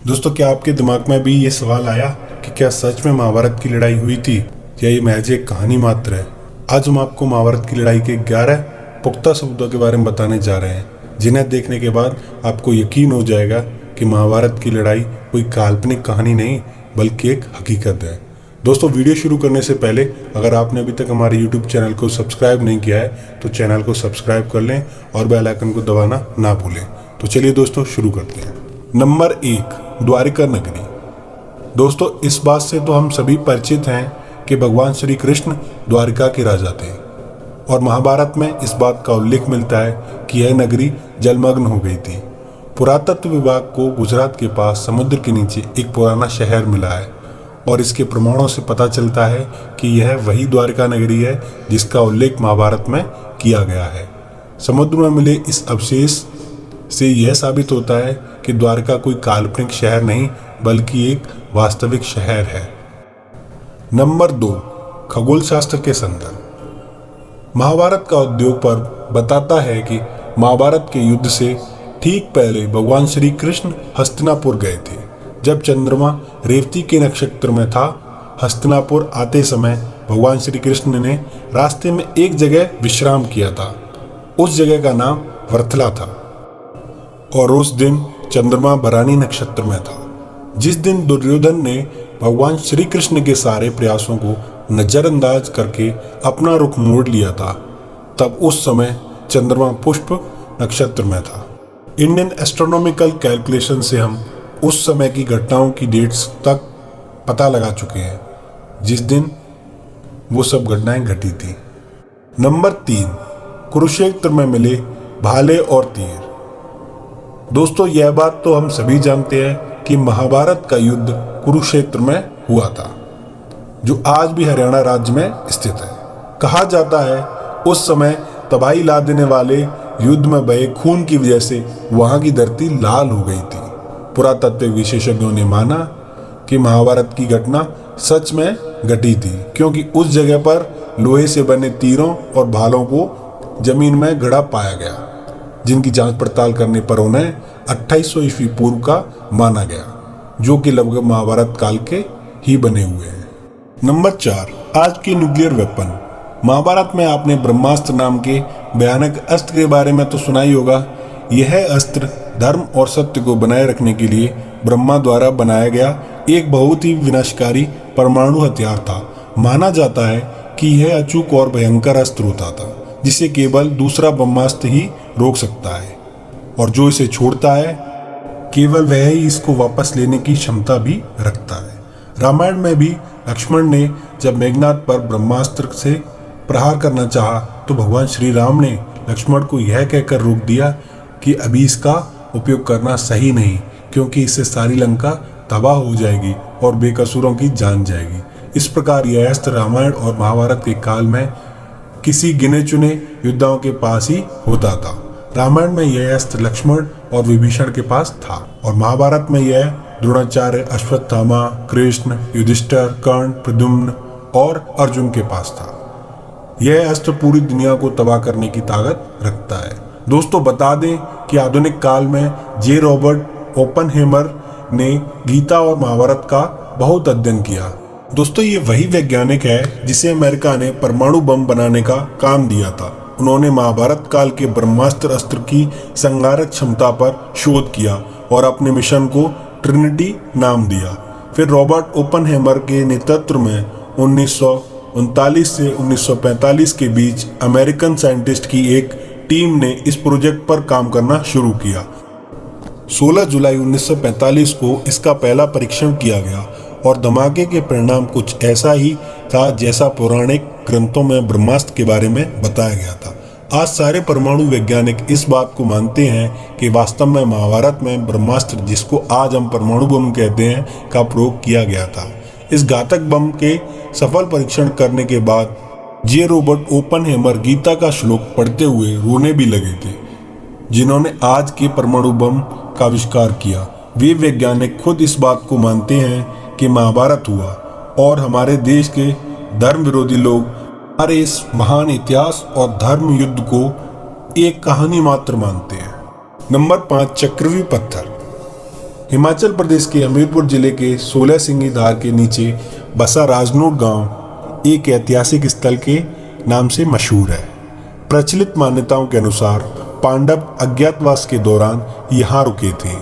दोस्तों, क्या आपके दिमाग में भी ये सवाल आया कि क्या सच में महाभारत की लड़ाई हुई थी या ये महज एक कहानी मात्र है? आज हम आपको महाभारत की लड़ाई के 11 पुख्ता सबूतों के बारे में बताने जा रहे हैं, जिन्हें देखने के बाद आपको यकीन हो जाएगा कि महाभारत की लड़ाई कोई काल्पनिक कहानी नहीं बल्कि एक हकीकत है। दोस्तों, वीडियो शुरू करने से पहले अगर आपने अभी तक हमारे YouTube चैनल को सब्सक्राइब नहीं किया है तो चैनल को सब्सक्राइब कर लें और बेल आइकन को दबाना ना भूलें। तो चलिए दोस्तों, शुरू करते हैं। नंबर 1, द्वारिका नगरी। दोस्तों, इस बात से तो हम सभी परिचित हैं कि भगवान श्री कृष्ण द्वारिका के राजा थे और महाभारत में इस बात का उल्लेख मिलता है कि यह नगरी जलमग्न हो गई थी। पुरातत्व विभाग को गुजरात के पास समुद्र के नीचे एक पुराना शहर मिला है और इसके प्रमाणों से पता चलता है कि यह वही द्वारिका नगरी है जिसका उल्लेख महाभारत में किया गया है। समुद्र में मिले इस अवशेष से यह साबित होता है कि द्वारका कोई काल्पनिक शहर नहीं बल्कि एक वास्तविक शहर है। नंबर 2, खगोल शास्त्र के संदर्भ। महाभारत का उद्योग पर्व बताता है कि महाभारत के युद्ध से ठीक पहले भगवान श्री कृष्ण हस्तिनापुर गए थे। जब चंद्रमा रेवती के नक्षत्र में था, हस्तिनापुर आते समय भगवान श्री कृष्ण ने रास्ते में एक जगह विश्राम किया था। उस जगह का नाम वर्थला था और उस दिन चंद्रमा भरानी नक्षत्र में था। जिस दिन दुर्योधन ने भगवान श्री कृष्ण के सारे प्रयासों को नजरअंदाज करके अपना रुख मोड़ लिया था, तब उस समय चंद्रमा पुष्प नक्षत्र में था। इंडियन एस्ट्रोनॉमिकल कैलकुलेशन से हम उस समय की घटनाओं की डेट्स तक पता लगा चुके हैं जिस दिन वो सब घटनाएं घटी थी। नंबर 3, कुरुक्षेत्र में मिले भाले और तीर। दोस्तों, यह बात तो हम सभी जानते हैं कि महाभारत का युद्ध कुरुक्षेत्र में हुआ था, जो आज भी हरियाणा राज्य में स्थित है। कहा जाता है उस समय तबाही ला देने वाले युद्ध में बहे खून की वजह से वहां की धरती लाल हो गई थी। पुरातत्व विशेषज्ञों ने माना कि महाभारत की घटना सच में घटी थी, क्योंकि उस जगह पर लोहे से बने तीरों और भालों को जमीन में गड़ा पाया गया, जिनकी जांच पड़ताल करने पर उन्हें 2800 ईस्वी पूर्व का माना गया, जो कि लगभग महाभारत काल के ही बने हुए हैं। नंबर 4, आज के न्यूक्लियर वेपन। महाभारत में आपने ब्रह्मास्त्र नाम के भयानक अस्त्र के बारे में तो सुना ही होगा। यह अस्त्र धर्म और सत्य को बनाए रखने के लिए ब्रह्मा द्वारा बनाया गया एक बहुत ही विनाशकारी परमाणु हथियार था। माना जाता है कि यह अचूक और भयंकर अस्त्र होता था जिसे केवल दूसरा ब्रह्मास्त्र ही रोक सकता है, और जो इसे छोड़ता है केवल वह ही इसको वापस लेने की क्षमता भी रखता है। रामायण में भी लक्ष्मण ने जब मेघनाद पर ब्रह्मास्त्र से प्रहार करना चाहा तो भगवान श्री राम ने लक्ष्मण को यह कहकर रोक दिया कि अभी इसका उपयोग करना सही नहीं, क्योंकि इससे सारी लंका तबाह हो जाएगी और बेकसूरों की जान जाएगी। इस प्रकार यह अस्त्र रामायण और महाभारत के काल में किसी गिने चुने योद्धाओं के पास ही होता था। रामायण में यह अस्त्र लक्ष्मण और विभीषण के पास था और महाभारत में यह द्रोणाचार्य, अश्वत्थामा, कृष्ण, युधिष्ठिर, कर्ण, प्रद्युम्न और अर्जुन के पास था। यह अस्त्र पूरी दुनिया को तबाह करने की ताकत रखता है। दोस्तों, बता दें कि आधुनिक काल में जे रॉबर्ट ओपनहेमर ने गीता और महाभारत का बहुत अध्ययन किया। दोस्तों, ये वही वैज्ञानिक है जिसे अमेरिका ने परमाणु बम बनाने का काम दिया था। उन्होंने महाभारत काल के ब्रह्मास्त्र अस्त्र की संहारक क्षमता पर शोध किया और अपने मिशन को ट्रिनिटी नाम दिया। फिर रॉबर्ट ओपनहेमर के नेतृत्व में 1939 से 1945 के बीच अमेरिकन साइंटिस्ट की एक टीम ने इस प्रोजेक्ट पर काम करना शुरू किया। 16 जुलाई 1945 को इसका पहला परीक्षण किया गया और धमाके के परिणाम कुछ ऐसा ही था जैसा पौराणिक ग्रंथों में ब्रह्मास्त्र के बारे में बताया गया था। आज सारे परमाणु वैज्ञानिक इस बात को मानते हैं कि वास्तव में महाभारत में ब्रह्मास्त्र, जिसको आज हम परमाणु बम कहते हैं, का प्रयोग किया गया था। इस घातक बम के सफल परीक्षण करने के बाद जे रॉबर्ट ओपनहेमर गीता का श्लोक पढ़ते हुए रोने भी लगे थे, जिन्होंने आज के परमाणु बम का आविष्कार किया। वे वैज्ञानिक खुद इस बात को मानते हैं कि महाभारत हुआ और हमारे देश के धर्म विरोधी लोग हमारे इस महान इतिहास और धर्म युद्ध को एक कहानी मात्र मानते हैं। नंबर 5, चक्रव्यूह पत्थर। हिमाचल प्रदेश के हमीरपुर जिले के 16 सिंगी धार के नीचे बसा राजनोट गांव एक ऐतिहासिक स्थल के नाम से मशहूर है। प्रचलित मान्यताओं के अनुसार पांडव अज्ञातवास के दौरान यहाँ रुके थे।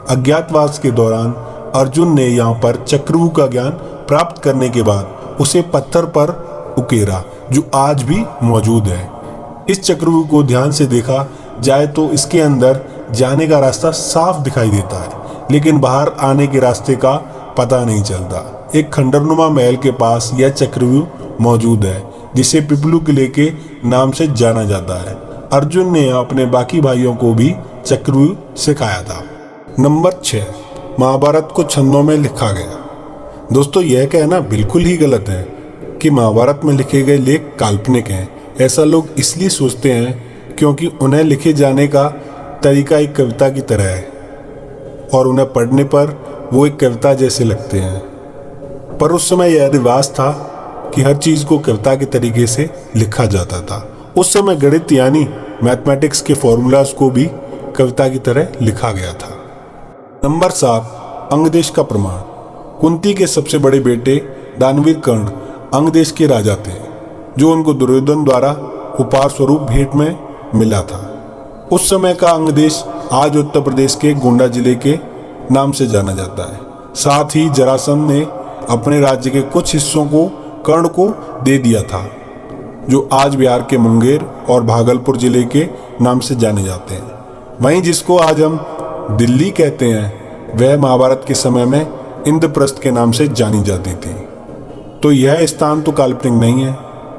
अज्ञातवास के दौरान अर्जुन ने यहाँ पर चक्रव्यूह का ज्ञान प्राप्त करने के बाद उसे पत्थर पर उकेरा, जो आज भी मौजूद है। इस चक्रव्यूह को ध्यान से देखा जाए तो इसके अंदर जाने का रास्ता साफ दिखाई देता है, लेकिन बाहर आने के रास्ते का पता नहीं चलता। एक खंडरनुमा महल के पास यह चक्रव्यूह मौजूद है, जिसे पिपलू किले के नाम से जाना जाता है। अर्जुन ने अपने बाकी भाइयों को भी चक्रव्यूह सिखाया था। नंबर 6, महाभारत को छंदों में लिखा गया। दोस्तों, यह कहना बिल्कुल ही गलत है कि महाभारत में लिखे गए लेख काल्पनिक हैं। ऐसा लोग इसलिए सोचते हैं क्योंकि उन्हें लिखे जाने का तरीका एक कविता की तरह है और उन्हें पढ़ने पर वो एक कविता जैसे लगते हैं। पर उस समय यह रिवाज था कि हर चीज़ को कविता के तरीके से लिखा जाता था। उस समय गणित यानी मैथमेटिक्स के फॉर्मूलाज को भी कविता की तरह लिखा गया था। नंबर 7, अंगदेश का प्रमाण। कुंती के सबसे बड़े बेटे दानवीर कर्ण अंगदेश के राजा थे, जो उनको दुर्योधन द्वारा उपहार स्वरूप भेंट में मिला था। उस समय का अंगदेश आज उत्तर प्रदेश के गोंडा जिले के नाम से जाना जाता है। साथ ही जरासंध ने अपने राज्य के कुछ हिस्सों को कर्ण को दे दिया था, जो आज बिहार के मुंगेर और भागलपुर जिले के नाम से जाने जाते हैं। वहीं जिसको आज हम दिल्ली कहते हैं, वह महाभारत के समय में इंद्रप्रस्थ के नाम से जानी जाती थी। तो यह स्थान तो काल्पनिक नहीं है।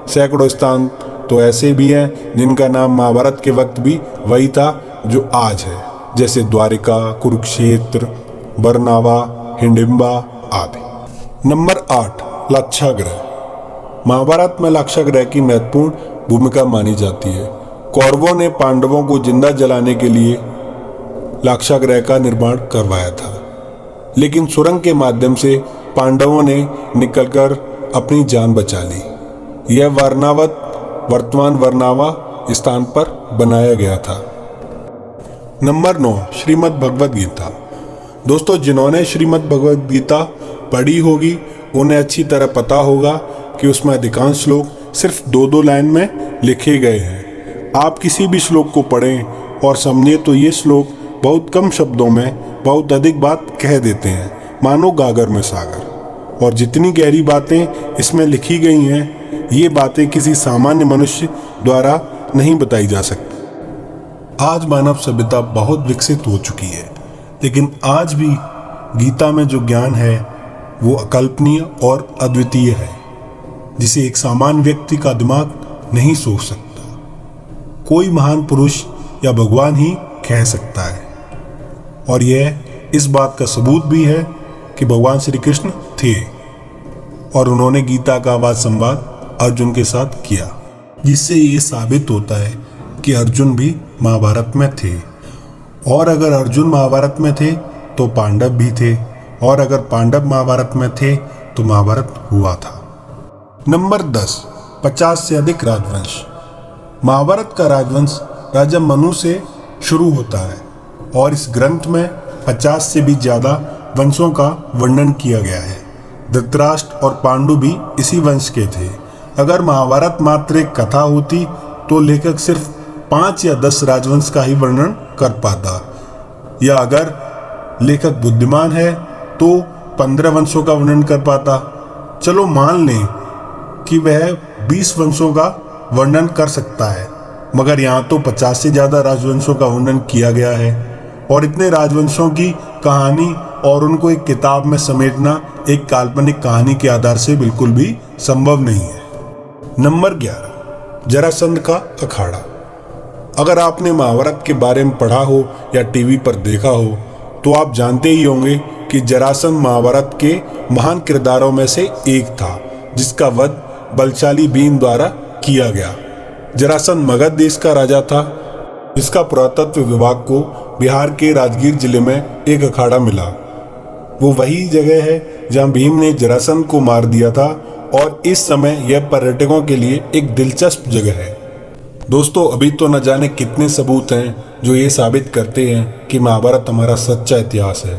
सैकड़ों स्थान तो ऐसे भी हैं जिनका नाम महाभारत के वक्त भी वही था जो आज है, जैसे द्वारिका, कुरुक्षेत्र, बरनावा, हिडिंबा आदि। नंबर 8, लाक्षागृह। महाभारत में लाक्षागृह की महत्वपूर्ण भूमिका मानी जाती है। कौरवों ने पांडवों को जिंदा जलाने के लिए लाक्षागृह का निर्माण करवाया था, लेकिन सुरंग के माध्यम से पांडवों ने निकलकर अपनी जान बचा ली। यह वारनावत वर्तमान वरनावा स्थान पर बनाया गया था। नंबर 9, श्रीमद् भगवद गीता। दोस्तों, जिन्होंने श्रीमद् भगवद गीता पढ़ी होगी उन्हें अच्छी तरह पता होगा कि उसमें अधिकांश श्लोक सिर्फ 2-2 लाइन में लिखे गए हैं। आप किसी भी श्लोक को पढ़ें और समझें तो ये श्लोक बहुत कम शब्दों में बहुत अधिक बात कह देते हैं, मानो गागर में सागर। और जितनी गहरी बातें इसमें लिखी गई हैं, ये बातें किसी सामान्य मनुष्य द्वारा नहीं बताई जा सकती। आज मानव सभ्यता बहुत विकसित हो चुकी है, लेकिन आज भी गीता में जो ज्ञान है वो अकल्पनीय और अद्वितीय है, जिसे एक सामान्य व्यक्ति का दिमाग नहीं सोच सकता। कोई महान पुरुष या भगवान ही कह सकता है। और यह इस बात का सबूत भी है कि भगवान श्री कृष्ण थे और उन्होंने गीता का वाद संवाद अर्जुन के साथ किया, जिससे ये साबित होता है कि अर्जुन भी महाभारत में थे। और अगर अर्जुन महाभारत में थे तो पांडव भी थे, और अगर पांडव महाभारत में थे तो महाभारत हुआ था। नंबर 10, 50 से अधिक राजवंश। महाभारत का राजवंश राजा मनु से शुरू होता है और इस ग्रंथ में 50 से भी ज़्यादा वंशों का वर्णन किया गया है। धृतराष्ट्र और पांडु भी इसी वंश के थे। अगर महाभारत मात्र एक कथा होती तो लेखक सिर्फ 5 या 10 राजवंश का ही वर्णन कर पाता, या अगर लेखक बुद्धिमान है तो 15 वंशों का वर्णन कर पाता। चलो मान लें कि वह 20 वंशों का वर्णन कर सकता है, मगर यहाँ तो 50 से ज़्यादा राजवंशों का वर्णन किया गया है। और इतने राजवंशों की कहानी और उनको एक किताब में समेटना एक काल्पनिक कहानी के आधार से बिल्कुल भी संभव नहीं है। नंबर 11, जरासंध का अखाड़ा। अगर आपने महाभारत के बारे में पढ़ा हो या टीवी पर देखा हो तो आप जानते ही होंगे कि जरासंध महाभारत के महान किरदारों में से एक था, जिसका वध बलशाली भीम द्वारा किया गया। जरासंध मगध देश का राजा था, जिसका पुरातत्व विभाग को बिहार के राजगीर जिले में एक अखाड़ा मिला। वो वही जगह है जहां भीम ने जरासंध को मार दिया था और इस समय यह पर्यटकों के लिए एक दिलचस्प जगह है। दोस्तों, अभी तो न जाने कितने सबूत हैं जो ये साबित करते हैं कि महाभारत हमारा सच्चा इतिहास है।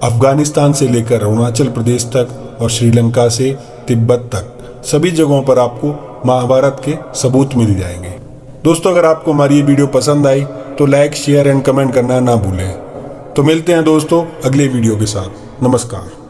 अफगानिस्तान से लेकर अरुणाचल प्रदेश तक और श्रीलंका से तिब्बत तक सभी जगहों पर आपको महाभारत के सबूत मिल जाएंगे। दोस्तों, अगर आपको हमारी ये वीडियो पसंद आई तो लाइक, शेयर एंड कमेंट करना ना भूलें। तो मिलते हैं दोस्तों अगले वीडियो के साथ। नमस्कार।